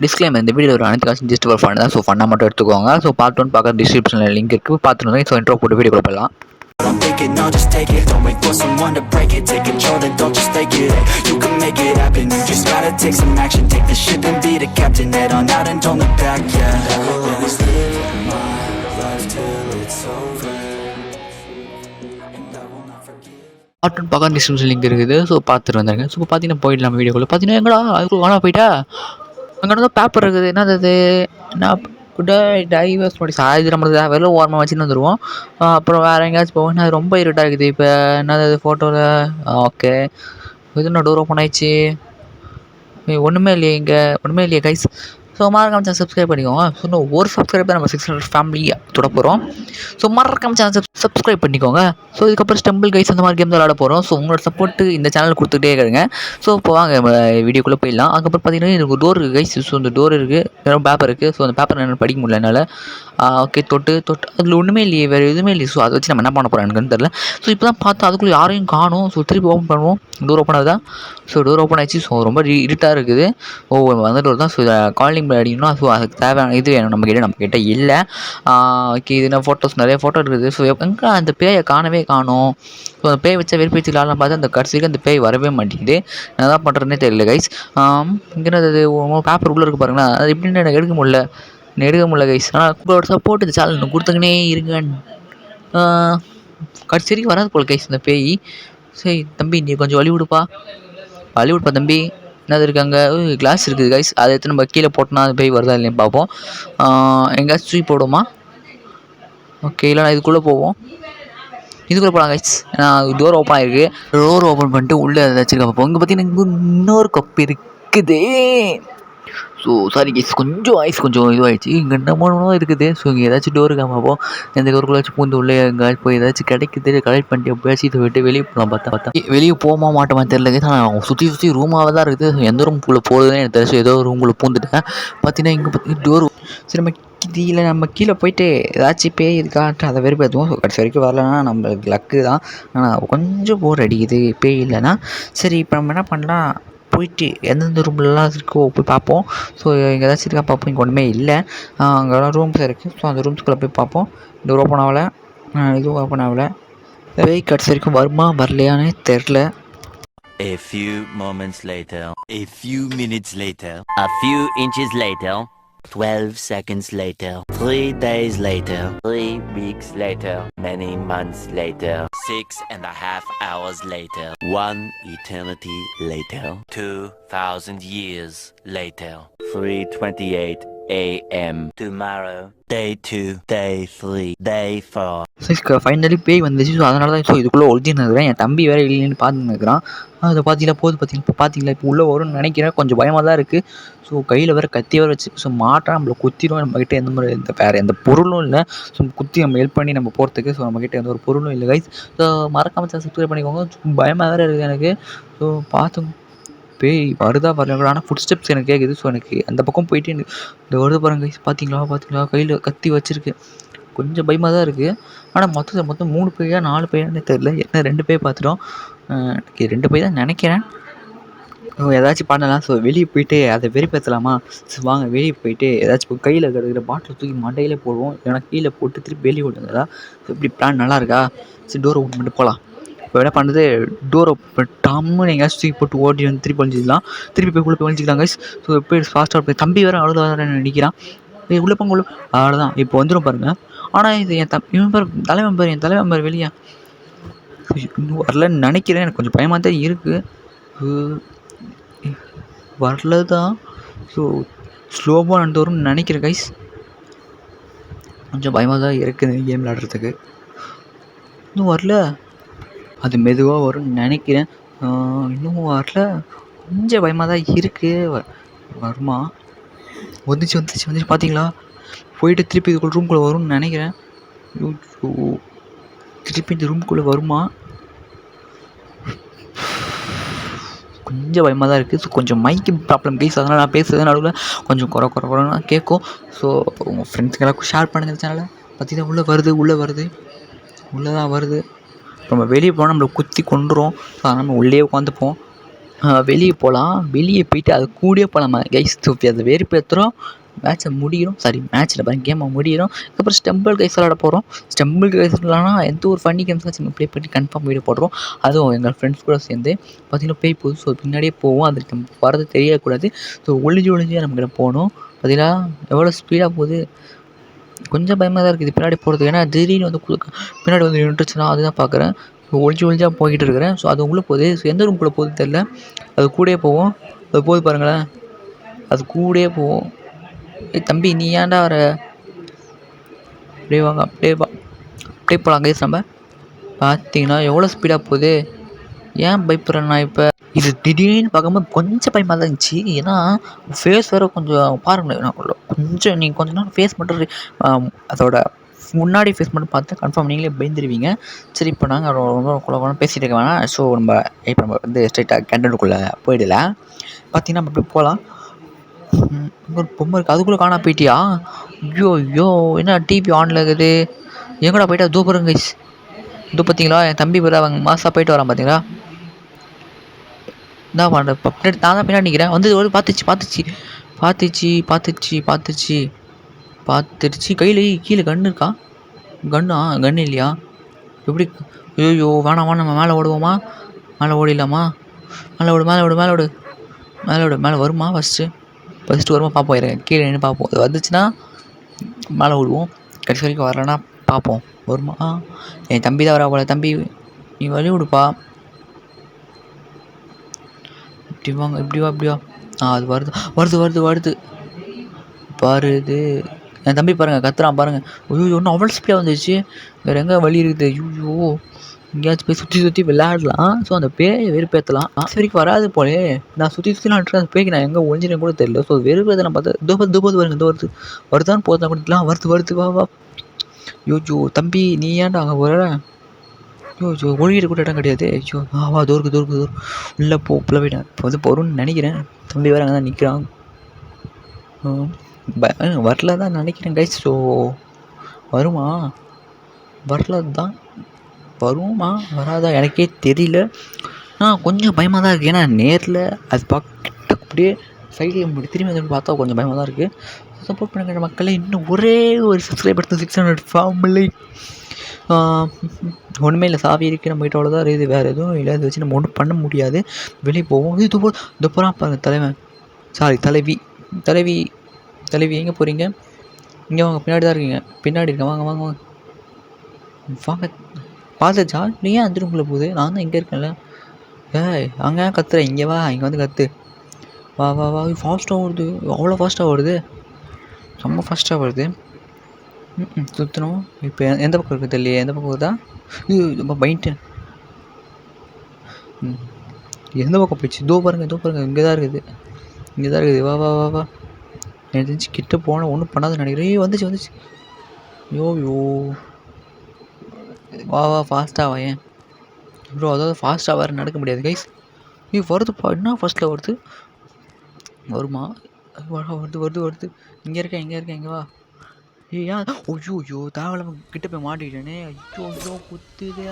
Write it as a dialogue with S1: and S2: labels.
S1: Disclaimer இந்த video ஒரு அனைத்து காசும் ஜஸ்ட் ஒரு ஃபன் தான். ஸோ ஃபன்னாக மட்டும் எடுத்துக்கோங்க. ஸோ பார்ட் 1 பார்க்க டிஸ்கிரிப்ஷனில் லிங்க் இருக்குது, பார்த்துருந்தோம். ஸோ இன்ட்ரோ போட்டு வீடியோ போடலாம்.
S2: I'm thinking, no, just take it. Don't wait for someone to break it. Take control, then don't just take it. Hey, you can make it happen. You just gotta take some action. Take the ship and be the captain. Head on out and don't look back, yeah. I will always live my life till it's over, and I will not forget.
S1: Part 1 பார்க்க description link இருக்குது. So பார்த்துட்டு வந்துருங்க. So பார்த்தீங்கன்னா போயிடலாம் வீடியோக்குள்ளே. பார்த்தீங்கன்னா எங்கடா அதுக்குள்ள காணா போயிட்டா. அங்கே வந்து பேப்பர் இருக்குது. என்னது அது? என்ன கூட டைவர்ஸ் நோட்டீஸ் அது நம்மளுக்கு வெறும் ஓரமாக வச்சுன்னு வந்துடுவோம். அப்புறம் வேறு எங்கேயாச்சும் போவோம். அது ரொம்ப இருட்டாக இருக்குது. இப்போ என்னது ஃபோட்டோவில்? ஓகே, இது என்ன டோர் ஓப்பன் ஆயிடுச்சு? ஒன்றுமே இல்லையே இங்கே, ஒன்றுமே இல்லையே கைஸ். ஸோ மறக்காம சேனல் சப்ஸ்கிரைப் பண்ணிக்கோங்க. ஸோ இன்னும் ஒரு சப்ஸ்கிரைப் தான் நம்ம 600 ஃபேமிலி தொட போகிறோம். ஸோ மறக்காம சேனல் சப்ஸ்கிரைப் பண்ணிக்கோங்க. ஸோ இதுக்கப்புறம் ஸ்டம்பிள் கைஸ் அந்த மாதிரி கேம் தான் விளாட போகிறோம். ஸோ உங்களோட சப்போர்ட்டு இந்த சேனல் கொடுத்துட்டே இருங்க. ஸோ இப்போ வாங்க வீடியோக்குள்ளே போயிடலாம். அதுக்கப்புறம் பார்த்தீங்கன்னா எனக்கு டோர் இருக்குது கைஸ். ஸோ இந்த டோர் இருக்குது, வெறும் பேப்பர் இருக்குது. ஸோ அந்த பேப்பர் என்னால் படிக்க முடியல என்னால். ஓகே, தொட்டு அதில் ஒன்றுமே இல்லையே, வேறு எதுவுமே இல்லையே. ஸோ அதை வச்சு நம்ம என்ன பண்ண போகிறோம் எனக்கு தெரில. ஸோ இப்போ தான் பார்த்தா அதுக்குள்ளே யாரையும் காணும். ஸோ திருப்பி ஓப்பன் பண்ணுவோம். டோர் ஓப்பன் ஆகுதா? ஸோ டோர் ஓப்பன் ஆயிடுச்சு. ஸோ ரொம்ப இருட்டாக இருக்குது. வந்து டோர் தான். ஸோ காலிங் பெல் அடிக்கணும். ஸோ அதுக்கு தேவையான இது வேணும் நம்மக்கிட்ட இல்லை. ஓகே, இது நான் ஃபோட்டோஸ் நிறைய ஃபோட்டோ இருக்குது. ஸோ எங்கே அந்த பேயை காணவே காணும். ஸோ அந்த பேய் வச்சா வெறுப்பேற்றிக்கலாம் பார்த்தா அந்த கடைசிக்கு அந்த பேய் வரவே மாட்டேங்குது. என்ன தான் பண்ணுறதுனே தெரியல கைஸ். இங்கே அது பேப்பர் உள்ளே இருக்குது பாருங்களேன். அது எப்படின்னு எனக்கு எடுக்க முடியல கைஸ். ஆனால் உங்களோட சப்போர்ட் இந்த சேனல் கொடுத்துக்கினே இருங்க. கடைசி வரைக்கும் வராது போல் கைஸ் இந்த பேய். சரி தம்பி, நீ கொஞ்சம் வழி விடுப்பா தம்பி. என்னது இருக்காங்க? கிளாஸ் இருக்குது கைஸ். அதை எடுத்து நம்ம கீழே போட்டோம்னா அது பேய் வருதா இல்லைன்னு பார்ப்போம். எங்கேயாச்சும் தூக்கி போடுவோமா? ஓகே, இல்லை நான் இதுக்குள்ளே போவோம். இதுக்குள்ளே போகலாம் கைஸ். டோர் ஓப்பன் ஆகிருக்கு. டோர் ஓப்பன் பண்ணிட்டு உள்ளே ஏதாச்சும் பார்ப்போம். இங்கே பார்த்தீங்கன்னா இன்னொரு கப் இருக்குதே. ஸோ சாரி கைஸ், கொஞ்சம் வாய்ஸ் கொஞ்சம் இதுவாகிடுச்சு. இங்கே என்னமோ இருக்குது. ஸோ இங்கே ஏதாச்சும் டோருக்கு பார்ப்போம். எந்த டோருக்குள்ளாச்சும் பூந்து உள்ளே எங்கேயாச்சும் போய் ஏதாச்சும் கிடைக்குது கலெக்ட் பண்ணிட்டு எப்படியாச்சும் இதை விட்டு வெளியே போகலாம். பார்த்தா வெளியே போக மாட்டோமா தெரியல கைஸ். ஆனால் சுற்றி ரூமாகவே தான் இருக்குது. எந்த ரூம்குள்ளே போகுதுன்னு எனக்கு தெரிஞ்சு ஏதோ ஒரு ரூம்குள்ளே பூந்துட்டேன். பார்த்தீங்கன்னா இங்கே பார்த்தீங்கன்னா டோர். சரி நம்ம கீழே போயிட்டு ஏதாச்சும் பேய் இருக்கான்ட்டு அதை வெறுப்பேற்றுவோம். ஸோ கடைசி வரைக்கும் வரலன்னா நம்மளுக்கு லக்கு தான். ஆனால் கொஞ்சம் போர் அடிக்குது பேய் இல்லைன்னா. சரி, இப்போ நம்ம என்ன பண்ணலாம், போயிட்டு எந்தெந்த ரூம்லலாம் இருக்கோ போய் பார்ப்போம். ஸோ இங்கே ஏதாச்சும் இருக்கா பார்ப்போம். இங்கே ஒன்றுமே இல்லை. அங்கெல்லாம் ரூம்ஸ் இருக்குது. ஸோ அந்த ரூம்ஸ்குள்ளே போய் பார்ப்போம். இந்த ஓப்பன் ஆகலை, இதுவும் ஓப்பன் ஆகலை. பேய் கடைசி வரைக்கும் வருமா வரலையானே தெரில.
S3: A few moments later, a few minutes later, a few inches later, 12 seconds later, 3 days later, 3 weeks later, many months later, 6.5 hours later, 1 eternity later, 2,000 years later, 3:28 a.m. tomorrow, day 2, day 3, day 4.
S1: Finally பேய் வந்துச்சு. So அதனால தான் இதுக்குள்ளே ஒழிஞ்சுன்னு இருக்கிறேன். என் தம்பி வேறு இல்லைன்னு பார்த்துன்னு இருக்கிறான். அதை பார்த்தீங்களா இப்போ உள்ளே வரும்னு நினைக்கிறேன். கொஞ்சம் பயமாக தான் இருக்குது. ஸோ கையில் வேறு கத்தி வேறு வச்சு. ஸோ மாட்டா நம்மளை குத்திடும். நம்மக்கிட்ட வேறு எந்த பொருளும் இல்லை. ஸோ குத்தி நம்ம ஹெல்ப் பண்ணி நம்ம போகிறதுக்கு. ஸோ நம்மக்கிட்ட எந்த ஒரு பொருளும் இல்லை கைஸ். ஸோ மறக்காம சப்ஸ்கிரைப் பண்ணிக்கோங்க. பயமாக வேறு இருக்குது எனக்கு. ஸோ பார்த்துங்க, பேய் வருதா வரல. ஆனால் ஃபுட் ஸ்டெப்ஸ் எனக்கு கேட்குது. ஸோ எனக்கு அந்த பக்கம் போயிட்டு எனக்கு இந்த வருது பாருங்க கைஸ். பார்த்தீங்களா கையில் கத்தி வச்சுருக்கு. கொஞ்சம் பயமாக தான் இருக்குது. ஆனால் மொத்தம் 3 பேயா 4 பேயான்னு தெரில. என்ன 2 பேய் பார்த்துட்டோம். எனக்கு 2 பேய் தான் நினைக்கிறேன். ஏதாச்சும் பண்ணலாம். ஸோ வெளியே போயிட்டு அதை வெறிப்பேற்றலாமா? ஸோ வாங்க வெளியே போயிட்டு ஏதாச்சும் கையில் கிடக்கிற பாட்டில் தூக்கி மண்டையிலே போடுவோம். ஏன்னா கீழே போட்டு திருப்பி வெளியே விட்டுருந்ததா. ஸோ இப்படி பிளான் நல்லா இருக்கா? சரி, டோர் ஓப்பன் பண்ணிட்டு போகலாம். இப்போ என்ன பண்ணுறது, டோர் ஓப்பன் டம்முன்னு எங்கேயாச்சும் தூக்கி போட்டு ஓட்டி வந்து திருப்பி ஒழிஞ்சிக்கலாம். திருப்பி போய் உள்ளே போய் ஒழிஞ்சிக்கலாம் கைஸ். ஸோ போய் ஃபாஸ்ட்டாக போய் தம்பி வேறு அவ்வளோ நினைக்கிறான். உள்ளே போங்க அவ்வளோதான். இப்போ வந்துடும் பாருங்கள். ஆனால் இது என் தலைவன் பேர் வெளியே இன்னும் வரலன்னு நினைக்கிறேன். எனக்கு கொஞ்சம் பயமாக தான் இருக்குது. வரல தான். ஸோ ஸ்லோவாக நடந்து வரும்னு நினைக்கிறேன் கைஸ். கொஞ்சம் பயமாக தான் இருக்குது கேம் விளாடுறதுக்கு. இன்னும் வரல. அது மெதுவாக வரும்னு நினைக்கிறேன். இன்னும் வரல. கொஞ்சம் பயமாக தான் இருக்குது. வருமா? வந்துச்சு பார்த்தீங்களா? போயிட்டு திருப்பி இதுக்குள்ள ரூம்குள்ளே வரும்னு நினைக்கிறேன். திருப்பி இந்த ரூம்குள்ளே வருமா? கொஞ்சம் பயமாக தான் இருக்குது. ஸோ கொஞ்சம் மைக்கு ப்ராப்ளம் கைஸ். அதனால் நான் பேசுகிறது நடுவில் கொஞ்சம் குறைனா கேட்கும். ஸோ உங்கள் ஃப்ரெண்ட்ஸுக்கெல்லாம் ஷேர் பண்ணுங்கள் சேனலை. பார்த்தீங்கன்னா உள்ளே தான் வருது. நம்ம வெளியே போனால் நம்மளை குத்தி கொண்டுரும். ஸோ அதனால் நம்ம உள்ளே உட்காந்துப்போம். வெளியே போகலாம். வெளியே போயிட்டு அது கூடயே போகலாமா கைஸ். அது வெறுப்பேற்றுறோம். மேட்ச்சை முடிகிறோம். சாரி மேட்ச்சில் பாருங்கள் கேமை முடிகிறோம். அதுக்கப்புறம் ஸ்டம்பிள் கைஸ் விளாட போகிறோம். ஸ்டம்பிள் கைஸ் விளாட்னா எந்த ஒரு ஃபன்னி கேம்ஸ் நம்ம ப்ளே பண்ணி கன்ஃபார்ம் வீடியோ போடுறோம். அதுவும் எங்கள் ஃப்ரெண்ட்ஸ் கூட சேர்ந்து பார்த்திங்கன்னா பேய் போகுது. ஸோ பின்னாடியே போவோம். அதுக்கு நம்ம வரது தெரியக்கூடாது. ஸோ ஒளிஞ்சு நமக்கு போகணும். பார்த்தீங்கன்னா எவ்வளோ ஸ்பீடாக போகுது. கொஞ்சம் பயமாக தான் இருக்குது பின்னாடி போகிறது. ஏன்னா திடீர்னு வந்து பின்னாடி வந்து நின்றுச்சுன்னா அதுதான் பார்க்குறேன். ஒளிஞ்சாக போய்கிட்டு இருக்கிறேன். ஸோ அது உள்ளே போகுது. ஸோ எந்த ரூம்குள்ளே போகுது தெரில. அது கூடயே போவோம். அது போகுது பாருங்களேன். அது கூடயே போவோம். தம்பி நீ ஏன்டா வர? அப்படியே வாங்க அப்படியே போகலாம் கைஸ். நம்ம பார்த்தீங்கன்னா எவ்வளோ ஸ்பீடாக போகுது. ஏன் பயப்படுறேன் நான் இப்போ? இது திடீர்னு பார்க்கும்போது கொஞ்சம் பயமாக தான் இருந்துச்சு. ஏன்னா ஃபேஸ் வேறு கொஞ்சம் பாருங்களேன். கொஞ்சம் நீங்கள் கொஞ்ச நேரம் ஃபேஸ் மட்டும் அதோட முன்னாடி ஃபேஸ் மட்டும் பார்த்து கன்ஃபார்ம் நீங்களே பயந்துருவீங்க. சரி இப்போ நாங்கள் ரொம்ப குழப்பம் பேசிகிட்டு இருக்க வேணாம். ஸோ நம்ம வந்து ஸ்ட்ரைட்டாக கண்டென்ட்டுக்குள்ளே போயிடல. பார்த்தீங்கன்னா நம்ம அப்படி போகலாம். ஒரு பொம்மை இருக்குது. அதுக்குள்ளே காணா போயிட்டியா? ஐயோ என்ன டிவி ஆனில் இருக்குது? எங்கடா போயிட்டா? தூப்பருங்க கைஸ். இது பார்த்தீங்களா என் தம்பி பேர் அவங்க மாதம் போயிட்டு வரான் பார்த்தீங்களா? என்ன பண்ணுற பின்னாடி நான் தான் பின்னாடி நிற்கிறேன். வந்து ஒரு பார்த்துச்சு கையில் கீழே கன்று இருக்கா? கன்று இல்லையா? எப்படி? ஐயோ வேணாம் நம்ம மேலே ஓடுவோமா? மேலே ஓடிடலாமா? மேலே வருமா? ஃபஸ்ட்டு வருமா பார்ப்போம். கீழே நின்று பார்ப்போம். அது வந்துச்சுன்னா மேலே ஓடுவோம். கடைசி வரைக்கும் வரலன்னா பார்ப்போம் வருமா. என் தம்பி தான் வரா போல. தம்பி நீ வழி விடுப்பா. இப்படி வாங்க இப்படி வா. அது வருது பாருது. என் தம்பி பாருங்கள் கத்துறான் பாருங்கள். ஐயோ ஒன்றும் அவ்வளோ ஸ்பீடாக வந்துடுச்சு. வேறு எங்கே வழி இருக்குது? ஐயோ எங்கேயாச்சும் போய் சுற்றி விளையாடலாம். ஸோ அந்த பேயை வெறுப்பேற்றலாம். லாஸ்ட் வரைக்கும் வராது போலே. நான் சுற்றி விளாண்டுட்டு அந்த பேய்க்கு நான் எங்கே ஒழிஞ்சினேன் கூட தெரியல. ஸோ வெறுப்பேற்ற நான் பார்த்தா தூபது வருது. வருதான்னு போதான் கொடுக்கலாம். வருது வா. ஐயோ தம்பி நீ ஏன்டா அங்கே போகிற? ஐயோ ஒழிகிற கூட இடம் கிடையாது. ஐயோ வா தூருக்கு உள்ளே போயிட்டேன். இப்போ வந்து போகிறோன்னு நினைக்கிறேன். தம்பி வேறு அங்கே தான் நிற்கிறான். வரல தான் நினைக்கிறேன் கைஸ். ஸோ வருமா? வருமா வராதா எனக்கே தெரியல. கொஞ்சம் பயமாக தான் இருக்குது. ஏன்னா நேரில் அது பார்க்க அப்படியே சைடில் திரும்பி வந்து பார்த்தா கொஞ்சம் பயமாக தான் இருக்குது. சப்போர்ட் பண்ணுற மக்களே. இன்னும் ஒரே ஒரு சப்ஸ்கிரைபர் 600 ஃபேமிலி. ஒன்றுமே இல்லை. சாவி இருக்குது நம்ம கிட்ட அவ்வளோதான் இருக்குது. வேறு எதுவும் இல்லை. அதை வச்சு நம்ம ஒன்றும் பண்ண முடியாது. வெளியே போவோம். இது போகிறான் பாருங்கள் தலைவன். சாரி தலைவி எங்கே போகிறீங்க? இங்கே வாங்க. பின்னாடி தான் இருக்கீங்க. பின்னாடி இருக்கேன். வாங்க பார்த்துச்சா? நீ ஏன் அந்த ரூம்குள்ளே போகுது? நான் தான் இங்கே இருக்கேன்ல. அங்கே கத்துறேன். இங்கே வா. இங்கே வந்து கற்று வா. ஃபாஸ்ட்டாக ஓடுது. அவ்வளோ ஃபாஸ்ட்டாக ஓடுது. ரொம்ப ஃபாஸ்ட்டாக வருது. சுற்றணும். இப்போ எந்த பக்கம் இருக்குது தெரியலையே. எந்த பக்கம் இருக்குதா? ரொம்ப பைன்ட்டேன். எந்த பக்கம் போயிடுச்சு? இதோ பாருங்கள் இங்கே தான் இருக்குது. வா. எனக்கு தெரிஞ்சு கிட்ட போனால் ஒன்றும் பண்ணாதுன்னு நினைக்கிறேன். வந்துச்சு. யோ வா ஃபாஸ்ட்டாக ஏன் ப்ரோ? அதாவது ஃபாஸ்ட்டாக வேறு நடக்க முடியாது கைஸ். வருதுப்பா. என்ன ஃபஸ்ட்டில் வருது? வருமா? வருது. இங்கே இருக்கேன். இங்கே வா. ஏன்? ஐயோ தேவையில்லாம கிட்ட போய் மாட்டிக்கிட்டேனே. ஐயோ குத்துதே.